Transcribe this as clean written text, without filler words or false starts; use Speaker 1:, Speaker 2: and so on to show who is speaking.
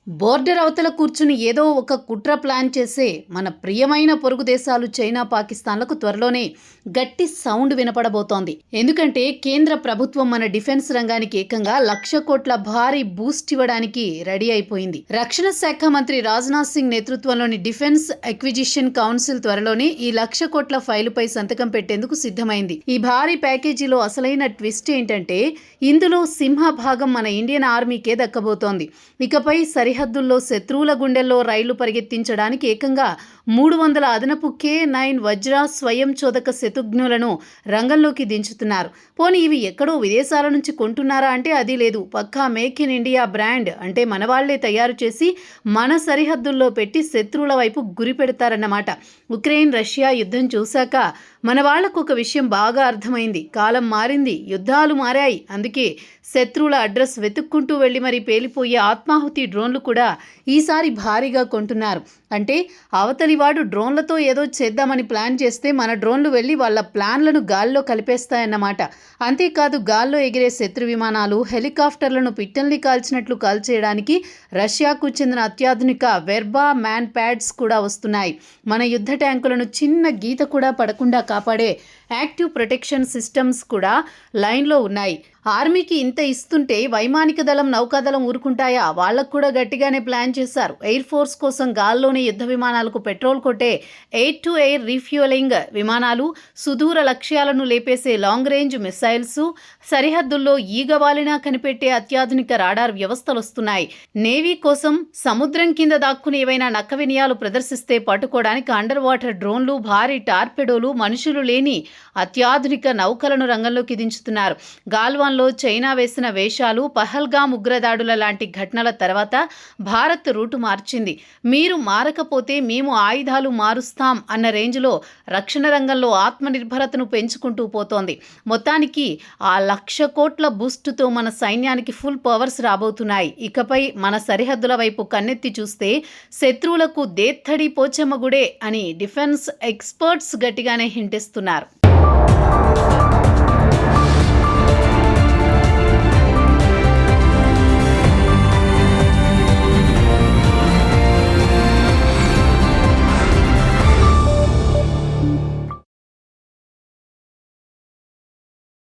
Speaker 1: Border అవతల కూర్చుని ఏదో ఒక కుట్ర ప్లాన్ చేసే మన ప్రియమైన పొరుగు దేశాలు చైనా, పాకిస్తాన్లకు త్వరలోనే గట్టి సౌండ్ వినపడబోతోంది. ఎందుకంటే కేంద్ర ప్రభుత్వం మన డిఫెన్స్ రంగానికి ఏకంగా 1,00,000 కోట్ల భారీ బూస్ట్ ఇవ్వడానికి రెడీ అయిపోయింది. రక్షణ శాఖ మంత్రి రాజ్నాథ్ సింగ్ నేతృత్వంలోని డిఫెన్స్ అక్విజిషన్ కౌన్సిల్ త్వరలోనే ఈ 1,00,000 కోట్ల ఫైలుపై సంతకం పెట్టేందుకు సిద్ధమైంది. ఈ భారీ ప్యాకేజీలో అసలైన ట్విస్ట్ ఏంటంటే ఇందులో సింహ భాగం మన ఇండియన్ ఆర్మీకే దక్కబోతోంది. ఇకపై సరిహద్దుల్లో శత్రువుల గుండెల్లో రైళ్లు పరిగెత్తించడానికి ఏకంగా 300 అదనపు K9 వజ్ర స్వయం చోదక శతఘ్నులను రంగంలోకి దించుతున్నారు. పోనీ ఇవి ఎక్కడో విదేశాల నుంచి కొంటున్నారా అంటే అది లేదు. పక్కా మేక్ ఇన్ ఇండియా బ్రాండ్, అంటే మన వాళ్లే తయారు చేసి మన సరిహద్దుల్లో పెట్టి శత్రువుల వైపు గురి పెడతారన్నమాట. ఉక్రెయిన్ రష్యా యుద్ధం చూశాక మన వాళ్లకు ఒక విషయం బాగా అర్థమైంది. కాలం మారింది, యుద్ధాలు మారాయి. అందుకే శత్రువుల అడ్రస్ వెతుక్కుంటూ వెళ్లి మరీ పేలిపోయే ఆత్మాహుతి డ్రోన్లు కూడా ఈసారి భారీగా కొంటున్నారు. అంటే అవతలివాడు డ్రోన్లతో ఏదో చేద్దామని ప్లాన్ చేస్తే మన డ్రోన్లు వెళ్ళి వాళ్ళ ప్లాన్లను గాల్లో కలిపేస్తాయన్నమాట. అంతేకాదు గాల్లో ఎగిరే శత్రు విమానాలు, హెలికాప్టర్లను పిట్టల్ని కాల్చినట్లు కాల్చేయడానికి రష్యాకు చెందిన అత్యాధునిక వెర్బా మ్యాన్ ప్యాడ్స్ కూడా వస్తున్నాయి. మన యుద్ధ ట్యాంకులను చిన్న గీత కూడా పడకుండా కాపాడే యాక్టివ్ ప్రొటెక్షన్ సిస్టమ్స్ కూడా లైన్లో ఉన్నాయి. ఆర్మీకి ఇంత ఇస్తుంటే వైమానిక దళం, నౌకాదళం ఊరుకుంటాయా? వాళ్లకు కూడా గట్టిగానే ప్లాన్ చేశారు. ఎయిర్ ఫోర్స్ కోసం గాల్లోని యుద్ధ విమానాలకు పెట్రోల్ కొట్టే ఎయిర్ టు ఎయిర్ రీఫ్యూయలింగ్ విమానాలు, సుదూర లక్ష్యాలను లేపేసే లాంగ్ రేంజ్ మిసైల్స్, సరిహద్దుల్లో ఈగవాలినా కనిపెట్టే అత్యాధునిక రాడార్ వ్యవస్థలు వస్తున్నాయి. నేవీ కోసం సముద్రం కింద దాక్కుని ఏవైనా నక్క వినయాలు ప్రదర్శిస్తే పట్టుకోవడానికి అండర్ వాటర్ డ్రోన్లు, భారీ టార్పెడోలు, మనుషులు లేని అత్యాధునిక నౌకలను రంగంలోకి దించుతున్నారు. గాల్వాన్లో చైనా వేసిన వేషాలు, పహల్గామ్ ఉగ్రదాడుల లాంటి ఘటనల తర్వాత భారత్ రూటు మార్చింది. మీరు మారకపోతే మేము ఆయుధాలు మారుస్తాం అన్న రేంజ్లో రక్షణ రంగంలో ఆత్మనిర్భరతను పెంచుకుంటూ పోతోంది. మొత్తానికి ఆ 1,00,000 కోట్ల బూస్టుతో మన సైన్యానికి ఫుల్ పవర్స్ రాబోతున్నాయి. ఇకపై మన సరిహద్దుల వైపు కన్నెత్తి చూస్తే శత్రువులకు దేత్తడి పోచమ్మగుడే అని డిఫెన్స్ ఎక్స్పర్ట్స్ గట్టిగానే హింటిస్తున్నారు.